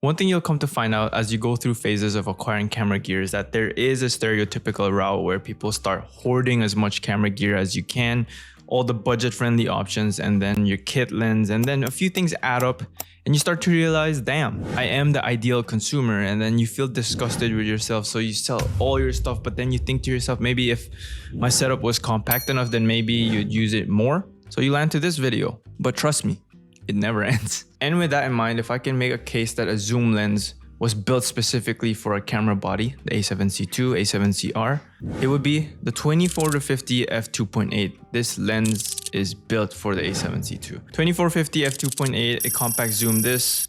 One thing you'll come to find out as you go through phases of acquiring camera gear is that there is a stereotypical route where people start hoarding as much camera gear as you can, all the budget-friendly options, and then your kit lens, and then a few things add up and you start to realize, damn, I am the ideal consumer, and then you feel disgusted with yourself, so you sell all your stuff, but then you think to yourself, maybe if my setup was compact enough, then maybe you'd use it more. So you land to this video, but trust me, it never ends. And with that in mind, if I can make a case that a zoom lens was built specifically for a camera body, the A7C II, A7CR, it would be the 24-50 f2.8. This lens is built for the A7C II. 24-50 f2.8, a compact zoom. This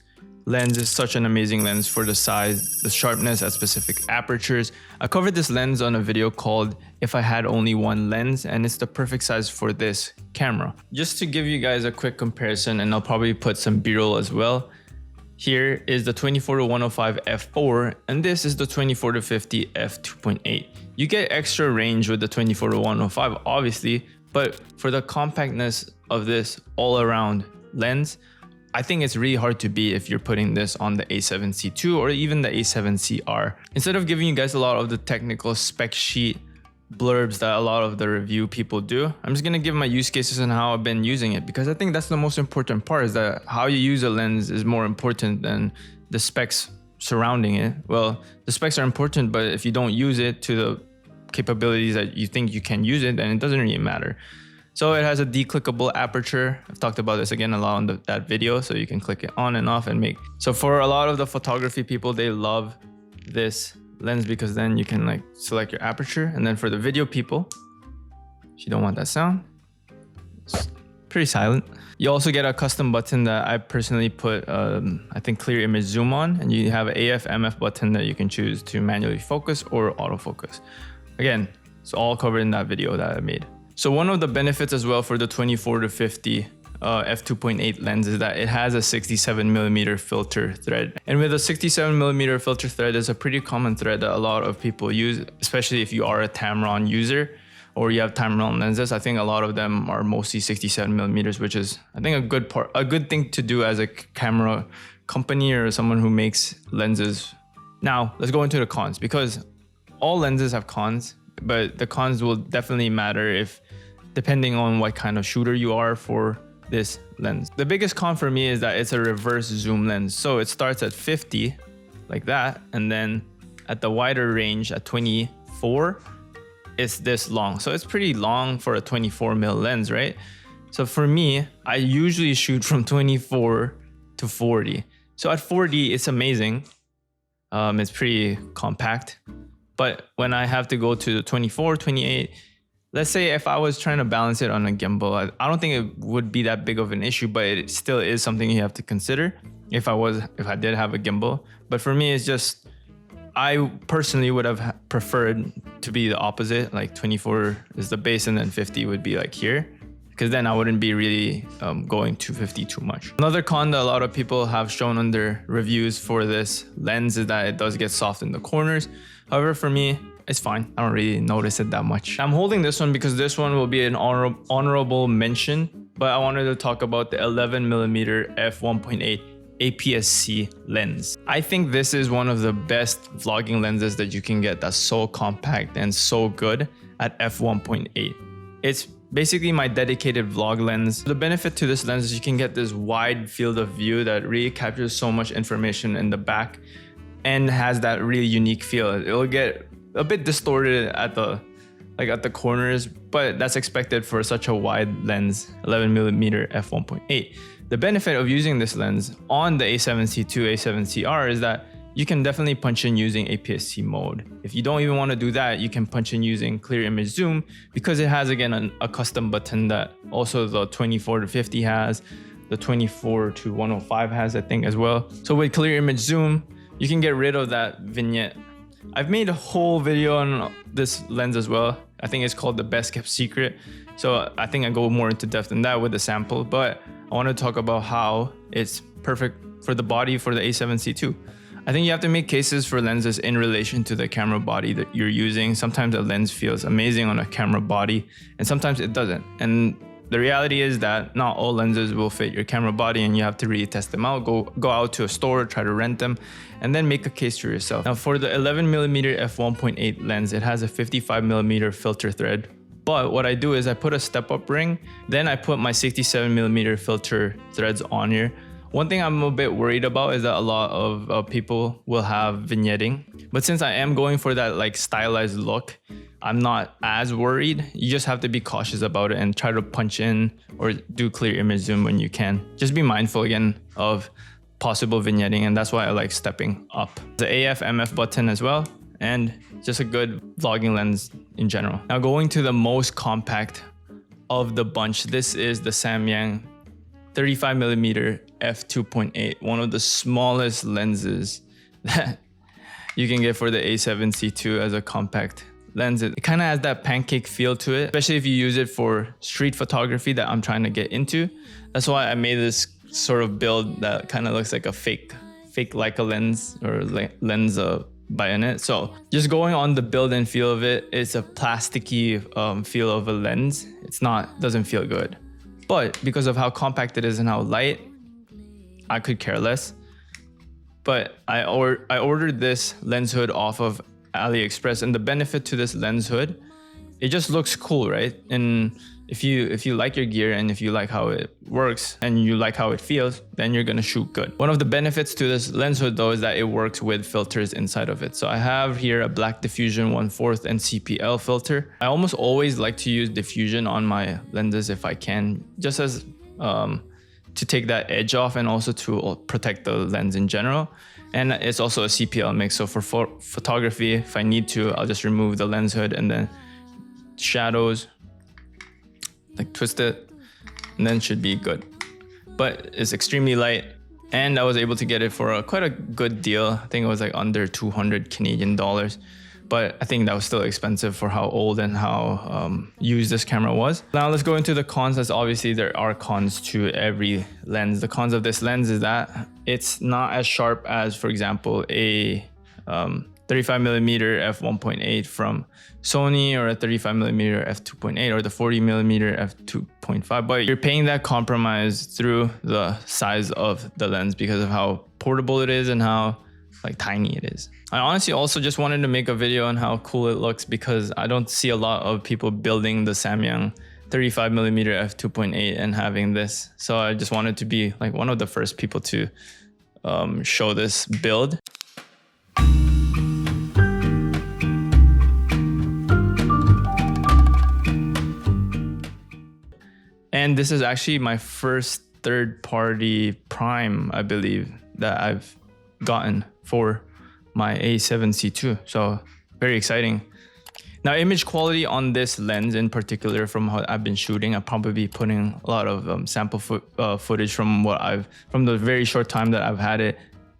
lens is such an amazing lens for the size, the sharpness at specific apertures. I covered this lens on a video called If I Had Only One Lens, and it's the perfect size for this camera. Just to give you guys a quick comparison, and I'll probably put some B-roll as well. Here is the 24-105 f4, and this is the 24-50 f2.8. You get extra range with the 24-105, obviously, but for the compactness of this all-around lens, I think it's really hard to beat if you're putting this on the A7C II or even the A7CR. Instead of giving you guys a lot of the technical spec sheet blurbs that a lot of the review people do, I'm just gonna give my use cases and how I've been using it, because I think that's the most important part, is that how you use a lens is more important than the specs surrounding it. Well, the specs are important, but if you don't use it to the capabilities that you think you can use it, then it doesn't really matter. So it has a declickable aperture. I've talked about this again a lot on that video, so you can click it on and off and make. So for a lot of the photography people, they love this lens because then you can like select your aperture. And then for the video people, if you don't want that sound, it's pretty silent. You also get a custom button that I personally put, I think, clear image zoom on, and you have an AF/MF button that you can choose to manually focus or autofocus. Again, it's all covered in that video that I made. So one of the benefits as well for the 24-50 f2.8 lens is that it has a 67mm filter thread. And with a 67mm filter thread, it's a pretty common thread that a lot of people use, especially if you are a Tamron user or you have Tamron lenses. I think a lot of them are mostly 67mm, which is, I think, a good thing to do as a camera company or someone who makes lenses. Now, let's go into the cons, because all lenses have cons, but the cons will definitely matter depending on what kind of shooter you are for this lens. The biggest con for me is that it's a reverse zoom lens. So it starts at 50 like that, and then at the wider range at 24, it's this long. So it's pretty long for a 24mm lens, right? So for me, I usually shoot from 24 to 40. So at 40, it's amazing. It's pretty compact. But when I have to go to the 24, 28, let's say if I was trying to balance it on a gimbal, I don't think it would be that big of an issue, but it still is something you have to consider if I did have a gimbal. But for me, it's just, I personally would have preferred to be the opposite, like 24 is the base and then 50 would be like here, because then I wouldn't be really going to 50 too much. Another con that a lot of people have shown on their reviews for this lens is that it does get soft in the corners. However, for me, it's fine. I don't really notice it that much. I'm holding this one because this one will be an honorable mention, but I wanted to talk about the 11mm f1.8 APS-C lens. I think this is one of the best vlogging lenses that you can get that's so compact and so good at f1.8. It's basically my dedicated vlog lens. The benefit to this lens is you can get this wide field of view that really captures so much information in the back and has that really unique feel. It'll get a bit distorted at the corners, but that's expected for such a wide lens, 11mm f1.8. The benefit of using this lens on the A7C II, A7CR is that you can definitely punch in using APS-C mode. If you don't even want to do that, you can punch in using clear image zoom, because it has, again, a custom button that also the 24-50 has, the 24-105 has, I think, as well. So with clear image zoom, you can get rid of that vignette. I've made a whole video on this lens as well. I think it's called the best kept secret. So I think I go more into depth in that with the sample, but I want to talk about how it's perfect for the body for the A7C II. I think you have to make cases for lenses in relation to the camera body that you're using. Sometimes a lens feels amazing on a camera body and sometimes it doesn't. And the reality is that not all lenses will fit your camera body and you have to really test them out. Go out to a store, try to rent them, and then make a case for yourself. Now for the 11mm f1.8 lens, it has a 55mm filter thread. But what I do is I put a step-up ring, then I put my 67mm filter threads on here. One thing I'm a bit worried about is that a lot of people will have vignetting. But since I am going for that like stylized look, I'm not as worried. You just have to be cautious about it and try to punch in or do clear image zoom when you can. Just be mindful again of possible vignetting, and that's why I like stepping up. The AF MF button as well, and just a good vlogging lens in general. Now going to the most compact of the bunch, this is the Samyang 35mm f2.8, one of the smallest lenses that you can get for the A7C II as a compact lens. It kind of has that pancake feel to it, especially if you use it for street photography that I'm trying to get into. That's why I made this sort of build that kind of looks like a fake Leica lens or lens bayonet. So just going on the build and feel of it, it's a plasticky feel of a lens. Doesn't feel good. But because of how compact it is and how light, I could care less. But I ordered this lens hood off of AliExpress, and the benefit to this lens hood, it just looks cool, right? And if you like your gear and if you like how it works and you like how it feels, then you're gonna shoot good. One of the benefits to this lens hood though is that it works with filters inside of it. So I have here a black diffusion 1/4 and CPL filter. I almost always like to use diffusion on my lenses if I can, just as to take that edge off and also to protect the lens in general. And it's also a CPL mix. So for photography, if I need to, I'll just remove the lens hood and then shadows, like twist it, and then should be good. But it's extremely light, and I was able to get it for quite a good deal. I think it was like under 200 Canadian dollars. But I think that was still expensive for how old and how used this camera was. Now let's go into the cons, as obviously there are cons to every lens. The cons of this lens is that it's not as sharp as, for example, a 35mm f1.8 from Sony, or a 35mm f2.8, or the 40mm f2.5. But you're paying that compromise through the size of the lens because of how portable it is and how like tiny it is. I honestly also just wanted to make a video on how cool it looks because I don't see a lot of people building the Samyang 35mm f2.8 and having this. So I just wanted to be like one of the first people to show this build. And this is actually my first third-party prime, I believe, that I've gotten for my A7C II. So very exciting. Now, image quality on this lens in particular, from how I've been shooting, I'll probably be putting a lot of sample footage from the very short time that I've had it.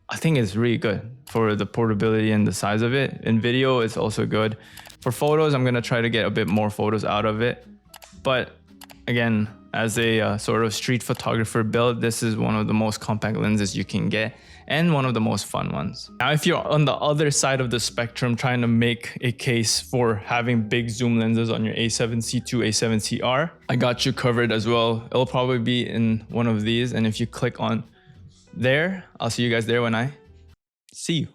I think it's really good for the portability and the size of it. In video, it's also good. For photos, I'm gonna try to get a bit more photos out of it. But again, as a sort of street photographer build, this is one of the most compact lenses you can get and one of the most fun ones. Now, if you're on the other side of the spectrum trying to make a case for having big zoom lenses on your A7C II, A7CR, I got you covered as well. It'll probably be in one of these, and if you click on there, I'll see you guys there when I see you.